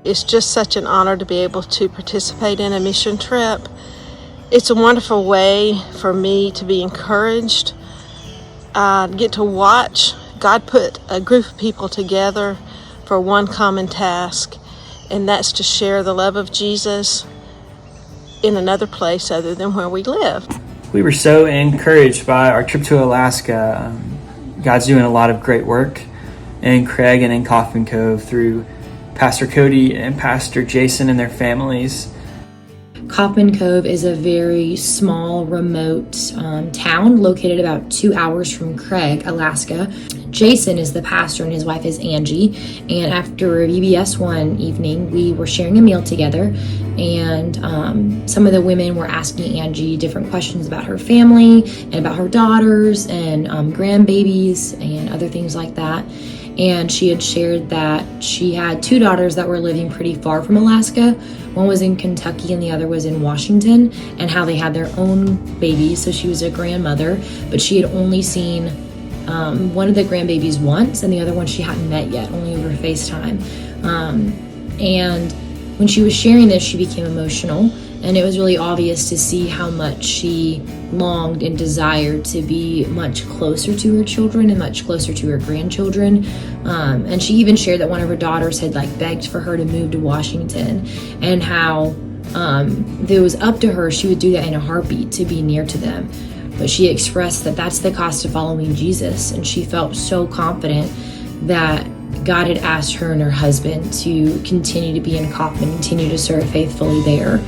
It's just such an honor to be able to participate in a mission trip. It's a wonderful way for me to be encouraged. Get to watch God put a group of people together for one common task, and that's to share the love of Jesus in another place other than where we live. We were so encouraged by our trip to Alaska. God's doing a lot of great work in Craig and in Kaufman Cove through Pastor Cody and Pastor Jason and their families. Kaufman Cove is a very small, remote town located about 2 hours from Craig, Alaska. Jason is the pastor and his wife is Angie. And after VBS one evening, we were sharing a meal together, and some of the women were asking Angie different questions about her family and about her daughters and grandbabies and other things like that. And she had shared that she had 2 daughters that were living pretty far from Alaska. One was in Kentucky and the other was in Washington, and how they had their own babies. So she was a grandmother, but she had only seen one of the grandbabies once, and the other one she hadn't met yet, only over FaceTime. And when she was sharing this, she became emotional, and it was really obvious to see how much she longed and desired to be much closer to her children and much closer to her grandchildren. And she even shared that one of her daughters had begged for her to move to Washington, and how if it was up to her, she would do that in a heartbeat to be near to them. But she expressed that that's the cost of following Jesus, and she felt so confident that God had asked her and her husband to continue to be in Kaufman, continue to serve faithfully there.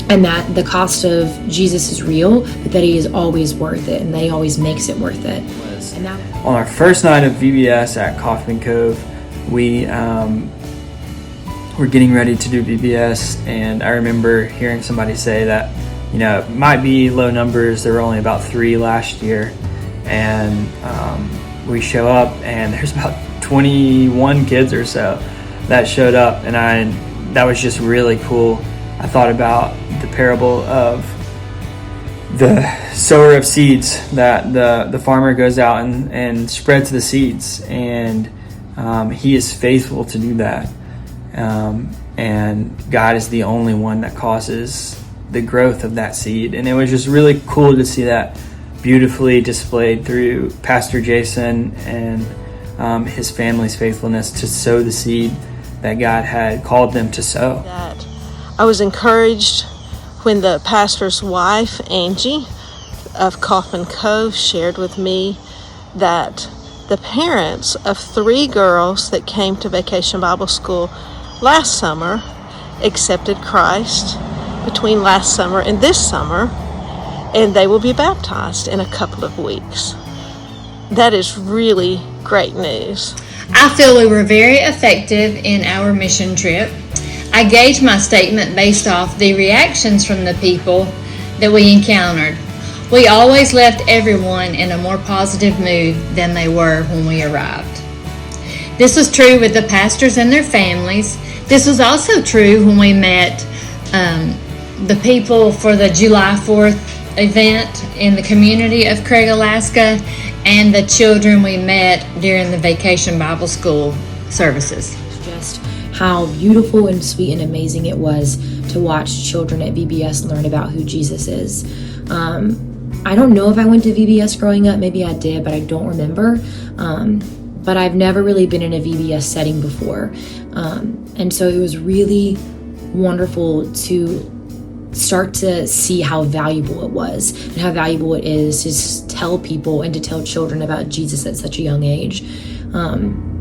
And that the cost of Jesus is real, but that he is always worth it, and that he always makes it worth it. And on our first night of VBS at Kaufman Cove, we were getting ready to do VBS, and I remember hearing somebody say that, it might be low numbers. There were only about 3 last year, and we show up, and there's about 21 kids or so that showed up, and that was just really cool. I thought about the parable of the sower of seeds, that the farmer goes out and spreads the seeds, and he is faithful to do that. And God is the only one that causes the growth of that seed. And it was just really cool to see that beautifully displayed through Pastor Jason and his family's faithfulness to sow the seed that God had called them to sow. I was encouraged when the pastor's wife, Angie, of Kaufman Cove, shared with me that the parents of 3 girls that came to Vacation Bible School last summer accepted Christ between last summer and this summer, and they will be baptized in a couple of weeks. That is really great news. I feel we were very effective in our mission trip. I gauge my statement based off the reactions from the people that we encountered. We always left everyone in a more positive mood than they were when we arrived. This was true with the pastors and their families. This was also true when we met the people for the July 4th event in the community of Craig, Alaska, and the children we met during the Vacation Bible School services. Just how beautiful and sweet and amazing it was to watch children at VBS learn about who Jesus is. I don't know if I went to VBS growing up. Maybe I did, but I don't remember. But I've never really been in a VBS setting before. And so it was really wonderful to start to see how valuable it was and how valuable it is to tell people and to tell children about Jesus at such a young age.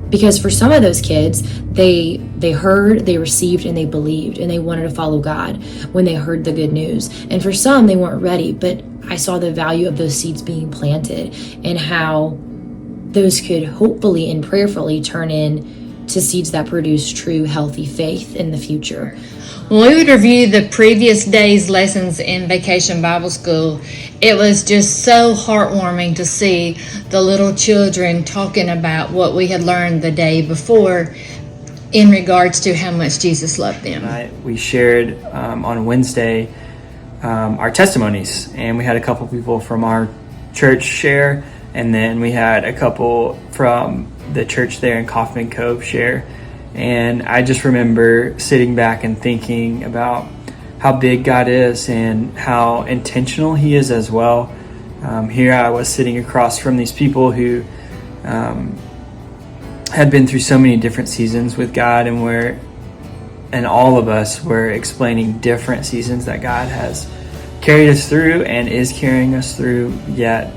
Because for some of those kids, they heard, they received, and they believed, and they wanted to follow God when they heard the good news. And for some, they weren't ready, but I saw the value of those seeds being planted and how those could hopefully and prayerfully turn into seeds that produce true, healthy faith in the future. When we would review the previous day's lessons in Vacation Bible School, it was just so heartwarming to see the little children talking about what we had learned the day before in regards to how much Jesus loved them. We shared on Wednesday our testimonies, and we had a couple people from our church share, and then we had a couple from the church there in Kaufman Cove share. And I just remember sitting back and thinking about how big God is and how intentional He is as well. Here I was sitting across from these people who had been through so many different seasons with God, and all of us were explaining different seasons that God has carried us through and is carrying us through, yet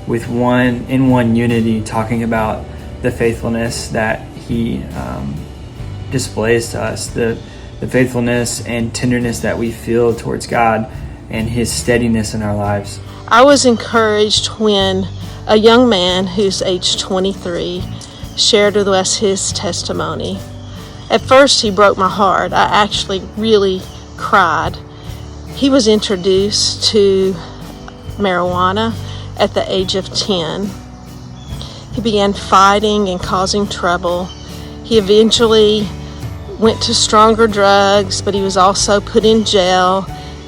with one unity, talking about the faithfulness that He displays to us, the faithfulness and tenderness that we feel towards God and His steadiness in our lives. I was encouraged when a young man who's age 23 shared with us his testimony. At first, he broke my heart. I actually really cried. He was introduced to marijuana at the age of 10. He began fighting and causing trouble. He eventually went to stronger drugs, but he was also put in jail.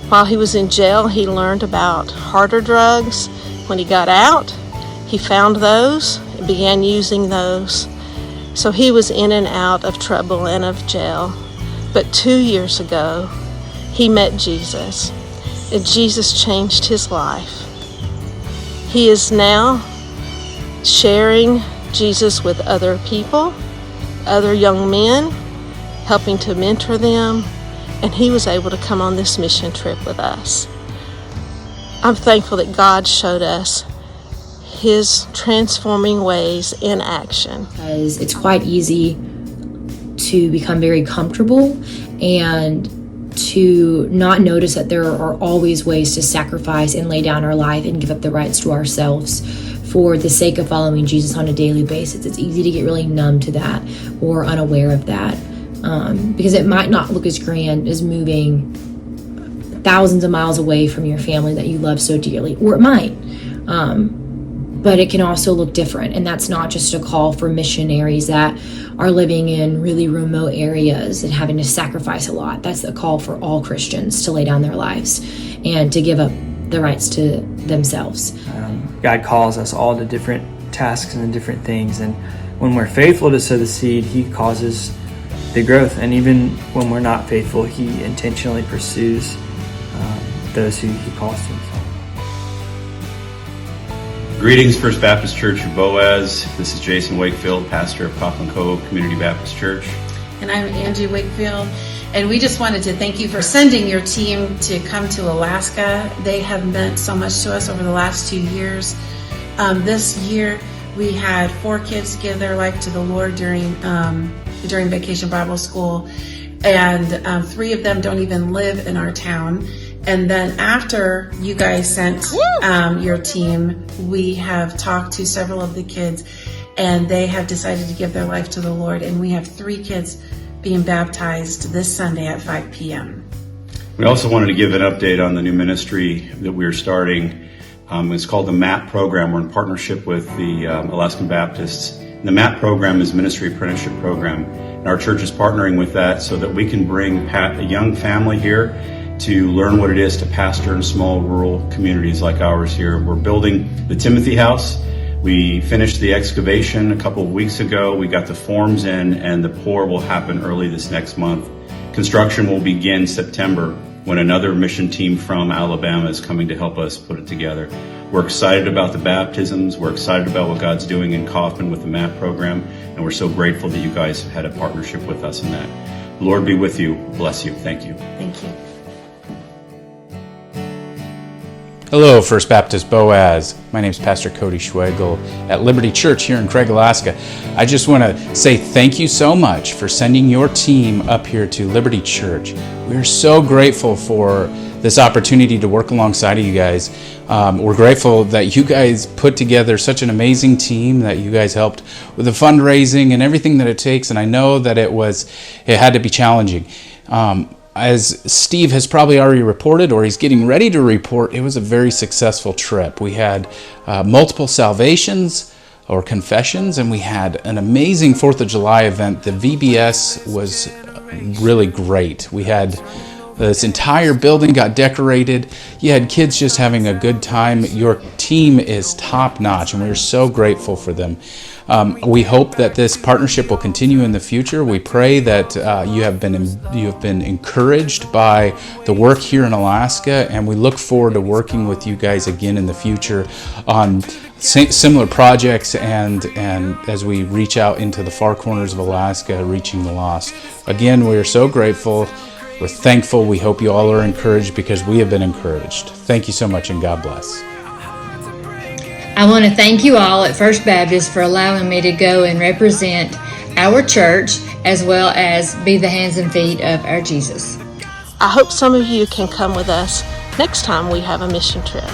While he was in jail, he learned about harder drugs. When he got out, he found those and began using those. So he was in and out of trouble and of jail. But 2 years ago, he met Jesus, and Jesus changed his life. He is now sharing Jesus with other people, other young men, helping to mentor them, and he was able to come on this mission trip with us. I'm thankful that God showed us His transforming ways in action. Because it's quite easy to become very comfortable and to not notice that there are always ways to sacrifice and lay down our life and give up the rights to ourselves for the sake of following Jesus on a daily basis. It's easy to get really numb to that or unaware of that. Because it might not look as grand as moving thousands of miles away from your family that you love so dearly, or it might, but it can also look different. And that's not just a call for missionaries that are living in really remote areas and having to sacrifice a lot. That's a call for all Christians to lay down their lives and to give up the rights to themselves. God calls us all to different tasks and different things, and when we're faithful to sow the seed, He causes the growth. And even when we're not faithful, He intentionally pursues those who He calls to Himself. Greetings, First Baptist Church of Boaz. This is Jason Wakefield, pastor of Coughlin Cove Community Baptist Church. And I'm Angie Wakefield. And we just wanted to thank you for sending your team to come to Alaska. They have meant so much to us over the last 2 years. This year, we had 4 kids give their life to the Lord during Vacation Bible School, and 3 of them don't even live in our town. And then after you guys sent your team, we have talked to several of the kids, and they have decided to give their life to the Lord. And we have 3 kids being baptized this Sunday at 5 p.m. We also wanted to give an update on the new ministry that we're starting. It's called the MAP program. We're in partnership with the Alaskan Baptists. And the MAP program is Ministry Apprenticeship Program. And our church is partnering with that so that we can bring a young family here to learn what it is to pastor in small rural communities like ours here. We're building the Timothy House. We finished the excavation a couple of weeks ago. We got the forms in, and the pour will happen early this next month. Construction will begin September when another mission team from Alabama is coming to help us put it together. We're excited about the baptisms. We're excited about what God's doing in Kaufman with the MAP program, and we're so grateful that you guys had a partnership with us in that. The Lord be with you. Bless you. Thank you. Thank you. Hello, First Baptist Boaz. My name is Pastor Cody Schwegel at Liberty Church here in Craig, Alaska. I just want to say thank you so much for sending your team up here to Liberty Church. We're so grateful for this opportunity to work alongside of you guys. We're grateful that you guys put together such an amazing team, that you guys helped with the fundraising and everything that it takes. And I know that it had to be challenging. As Steve has probably already reported, or he's getting ready to report, it was a very successful trip. We had multiple salvations or confessions, and we had an amazing 4th of July event. The VBS was really great. We had this entire building got decorated. You had kids just having a good time. Your team is top notch, and we're so grateful for them. We hope that this partnership will continue in the future. We pray that you have been encouraged by the work here in Alaska, and we look forward to working with you guys again in the future on similar projects and as we reach out into the far corners of Alaska, reaching the lost. Again, we are so grateful. We're thankful. We hope you all are encouraged because we have been encouraged. Thank you so much, and God bless. I want to thank you all at First Baptist for allowing me to go and represent our church as well as be the hands and feet of our Jesus. I hope some of you can come with us next time we have a mission trip.